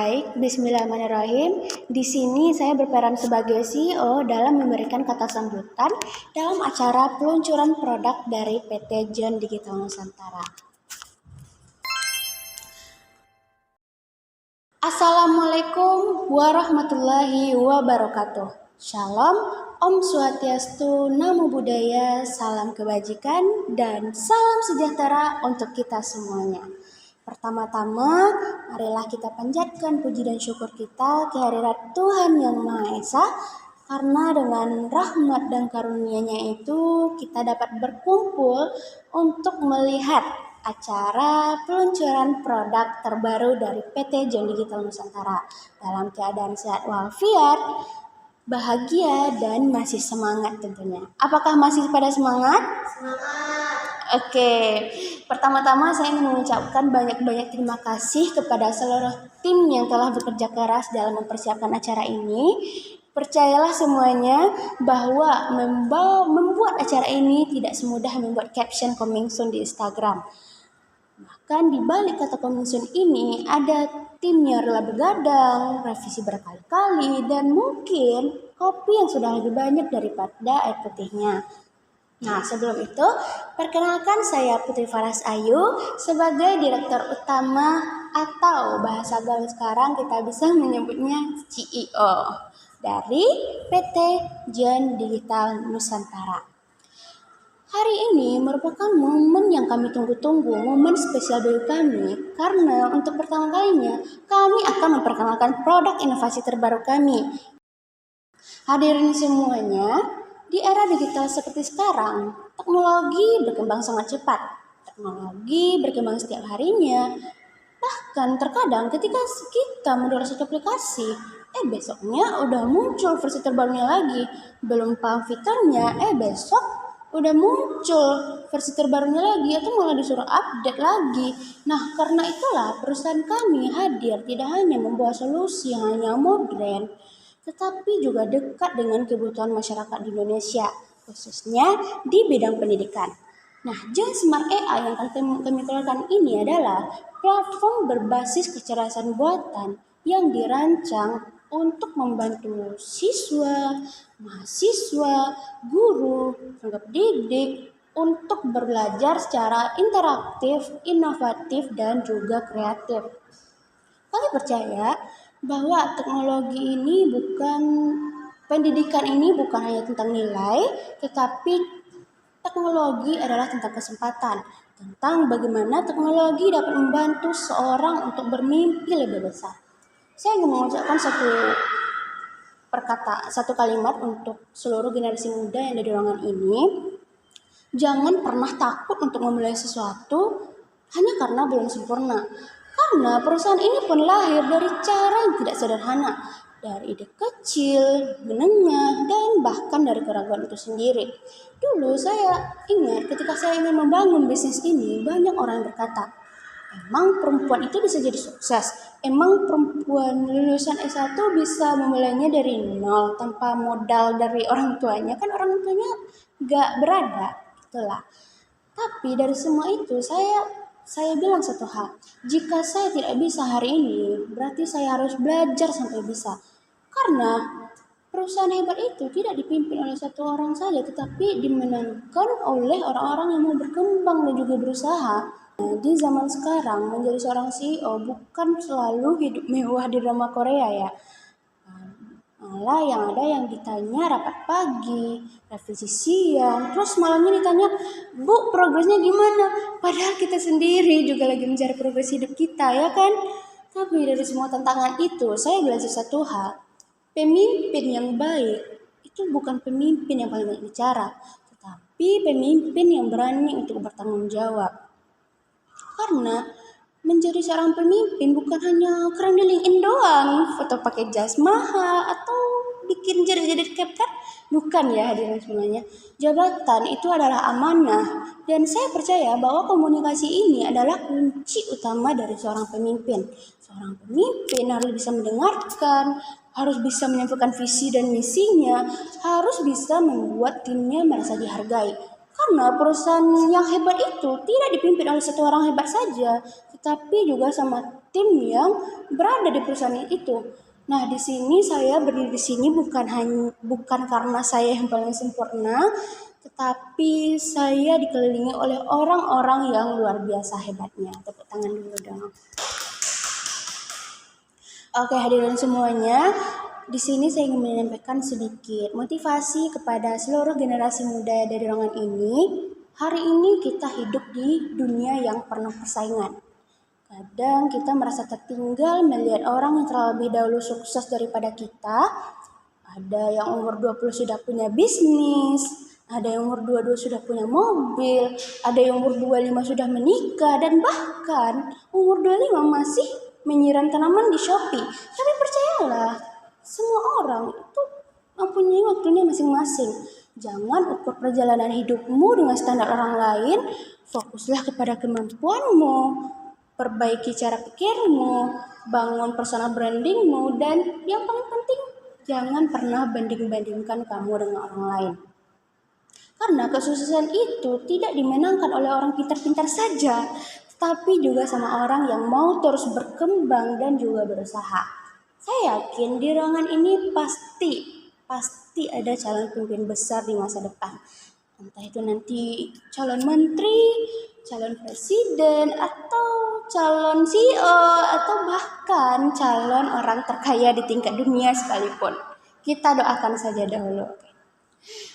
Baik, bismillahirrahmanirrahim. Di sini saya berperan sebagai CEO dalam memberikan kata sambutan dalam acara peluncuran produk dari PT John Digital Nusantara. Assalamualaikum warahmatullahi wabarakatuh. Shalom, Om Swastiastu, Namo Buddhaya, salam kebajikan, dan salam sejahtera untuk kita semuanya. Pertama-tama, marilah kita panjatkan puji dan syukur kita kehadirat Tuhan Yang Maha Esa, karena dengan rahmat dan karunia-Nya itu kita dapat berkumpul untuk melihat acara peluncuran produk terbaru dari PT John Digital Nusantara dalam keadaan sehat walafiat, bahagia, dan masih semangat tentunya. Apakah masih pada semangat? Semangat. Oke, pertama-tama saya ingin mengucapkan banyak-banyak terima kasih kepada seluruh tim yang telah bekerja keras dalam mempersiapkan acara ini. Percayalah semuanya bahwa membuat acara ini tidak semudah membuat caption coming soon di Instagram. Bahkan di balik kata coming soon ini ada tim yang rela begadang, revisi berkali-kali, dan mungkin kopi yang sudah lebih banyak daripada air putihnya. Nah, sebelum itu, perkenalkan saya Putri Faras Ayu sebagai Direktur Utama atau bahasa gaul sekarang kita bisa menyebutnya CEO dari PT John Digital Nusantara. Hari ini merupakan momen yang kami tunggu-tunggu, momen spesial bagi kami, karena untuk pertama kalinya kami akan memperkenalkan produk inovasi terbaru kami. Hadirin semuanya, di era digital seperti sekarang, teknologi berkembang sangat cepat. Teknologi berkembang setiap harinya. Bahkan terkadang ketika kita mendownload satu aplikasi, besoknya udah muncul versi terbarunya lagi. Belum paham fiturnya, besok udah muncul versi terbarunya lagi atau malah disuruh update lagi. Nah, karena itulah perusahaan kami hadir tidak hanya membawa solusi yang hanya modern, tetapi juga dekat dengan kebutuhan masyarakat di Indonesia, khususnya di bidang pendidikan. Nah, John Smart AI yang kami keluarkan ini adalah platform berbasis kecerdasan buatan yang dirancang untuk membantu siswa, mahasiswa, guru, tenaga pendidik untuk belajar secara interaktif, inovatif, dan juga kreatif. Kami percaya bahwa pendidikan ini bukan hanya tentang nilai, tetapi teknologi adalah tentang kesempatan, tentang bagaimana teknologi dapat membantu seorang untuk bermimpi lebih besar. Saya ingin mengucapkan satu kalimat untuk seluruh generasi muda yang ada di ruangan ini. Jangan pernah takut untuk memulai sesuatu hanya karena belum sempurna. Karena perusahaan ini pun lahir dari cara yang tidak sederhana, dari ide kecil, menengah, dan bahkan dari keraguan itu sendiri. Dulu saya ingat ketika saya ingin membangun bisnis ini, banyak orang yang berkata, emang perempuan itu bisa jadi sukses? Emang perempuan lulusan S1 bisa memulainya dari nol tanpa modal dari orang tuanya? Kan orang tuanya gak berada, itulah. Tapi dari semua itu saya bilang satu hal, jika saya tidak bisa hari ini, berarti saya harus belajar sampai bisa. Karena perusahaan hebat itu tidak dipimpin oleh satu orang saja, tetapi dimenangkan oleh orang-orang yang mau berkembang dan juga berusaha. Di zaman sekarang, menjadi seorang CEO bukan selalu hidup mewah di drama Korea ya. Malah yang ada yang ditanya rapat pagi, revisi siang, terus malamnya ditanya, Bu, progresnya gimana? Padahal kita sendiri juga lagi mencari progres hidup kita, ya kan? Tapi dari semua tantangan itu, saya belajar satu hal. Pemimpin yang baik itu bukan pemimpin yang paling banyak bicara, tetapi pemimpin yang berani untuk bertanggung jawab. Karena menjadi seorang pemimpin bukan hanya keren di LinkedIn doang, foto pakai jas mahal atau bikin jadi CapCut, bukan ya hadirin semuanya. Jabatan itu adalah amanah, dan saya percaya bahwa komunikasi ini adalah kunci utama dari seorang pemimpin. Seorang pemimpin harus bisa mendengarkan, harus bisa menyampaikan visi dan misinya, harus bisa membuat timnya merasa dihargai. Karena perusahaan yang hebat itu tidak dipimpin oleh satu orang hebat saja, tetapi juga sama tim yang berada di perusahaan itu. Nah, di sini saya berdiri di sini bukan karena saya yang paling sempurna, tetapi saya dikelilingi oleh orang-orang yang luar biasa hebatnya. Tepuk tangan dulu dong. Oke, hadirin semuanya, di sini saya ingin menyampaikan sedikit motivasi kepada seluruh generasi muda dari ruangan ini. Hari ini kita hidup di dunia yang penuh persaingan. Kadang kita merasa tertinggal melihat orang yang terlebih dahulu sukses daripada kita. Ada yang umur 20 sudah punya bisnis, ada yang umur 22 sudah punya mobil, ada yang umur 25 sudah menikah, dan bahkan umur 25 masih menyiram tanaman di Shopee. Tapi percayalah, semua orang itu mempunyai waktunya masing-masing. Jangan ukur perjalanan hidupmu dengan standar orang lain, fokuslah kepada kemampuanmu. Perbaiki cara pikirmu, bangun personal brandingmu, dan yang paling penting, jangan pernah banding-bandingkan kamu dengan orang lain. Karena kesuksesan itu tidak dimenangkan oleh orang pintar-pintar saja, tetapi juga sama orang yang mau terus berkembang dan juga berusaha. Saya yakin di ruangan ini pasti ada calon pemimpin besar di masa depan. Entah itu nanti calon menteri, calon presiden, atau calon CEO, atau bahkan calon orang terkaya di tingkat dunia sekalipun. Kita doakan saja dahulu.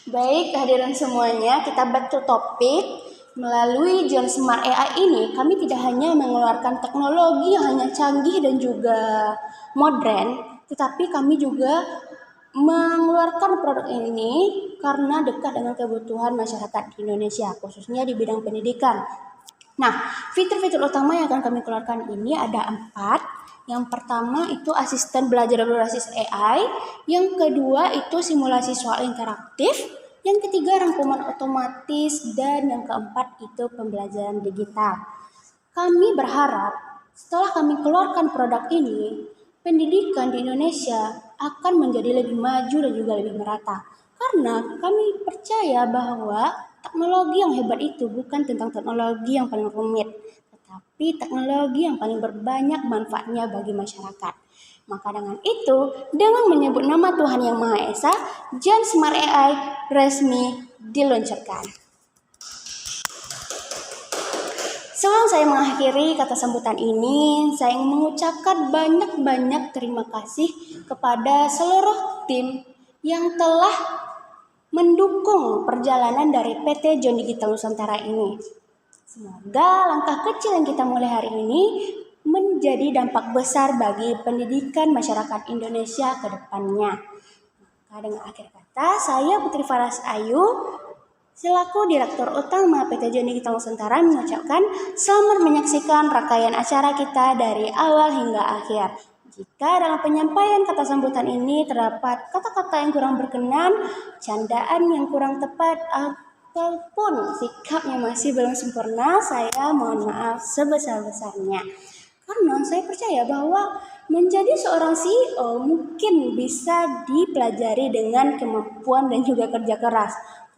Baik, hadirin semuanya, kita back to topic. Melalui John Smart AI ini, kami tidak hanya mengeluarkan teknologi yang hanya canggih dan juga modern, tetapi kami juga mengeluarkan produk ini karena dekat dengan kebutuhan masyarakat di Indonesia, khususnya di bidang pendidikan. Nah, fitur-fitur utama yang akan kami keluarkan ini ada 4. Yang pertama itu asisten belajar berbasis AI, yang kedua itu simulasi soal interaktif, yang ketiga rangkuman otomatis, dan yang keempat itu pembelajaran digital. Kami berharap setelah kami keluarkan produk ini, pendidikan di Indonesia akan menjadi lebih maju dan juga lebih merata. Karena kami percaya bahwa teknologi yang hebat itu bukan tentang teknologi yang paling rumit, tetapi teknologi yang paling berbanyak manfaatnya bagi masyarakat. Maka dengan itu, dengan menyebut nama Tuhan Yang Maha Esa, John Smart AI resmi diluncurkan. Sebelum saya mengakhiri kata sambutan ini, saya ingin mengucapkan banyak-banyak terima kasih kepada seluruh tim yang telah mendukung perjalanan dari PT John Digital Nusantara ini. Semoga langkah kecil yang kita mulai hari ini menjadi dampak besar bagi pendidikan masyarakat Indonesia ke depannya. Maka dengan akhir kata, saya Putri Faras Ayu, selaku Direktur Utama PT John Digital Nusantara, mengucapkan selamat menyaksikan rangkaian acara kita dari awal hingga akhir. Jika dalam penyampaian kata sambutan ini terdapat kata-kata yang kurang berkenan, candaan yang kurang tepat, ataupun sikapnya masih belum sempurna, saya mohon maaf sebesar-besarnya. Karena saya percaya bahwa menjadi seorang CEO mungkin bisa dipelajari dengan kemampuan dan juga kerja keras.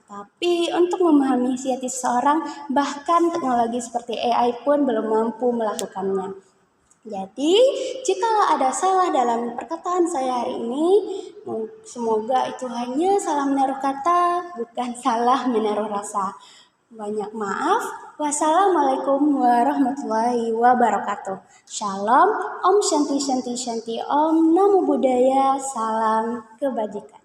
Tapi untuk memahami isi hati seseorang, bahkan teknologi seperti AI pun belum mampu melakukannya. Jadi, jika ada salah dalam perkataan saya hari ini, semoga itu hanya salah menaruh kata, bukan salah menaruh rasa. Banyak maaf. Wassalamualaikum warahmatullahi wabarakatuh. Shalom, Om Shanti Shanti Shanti, Om Namo Buddhaya, salam kebajikan.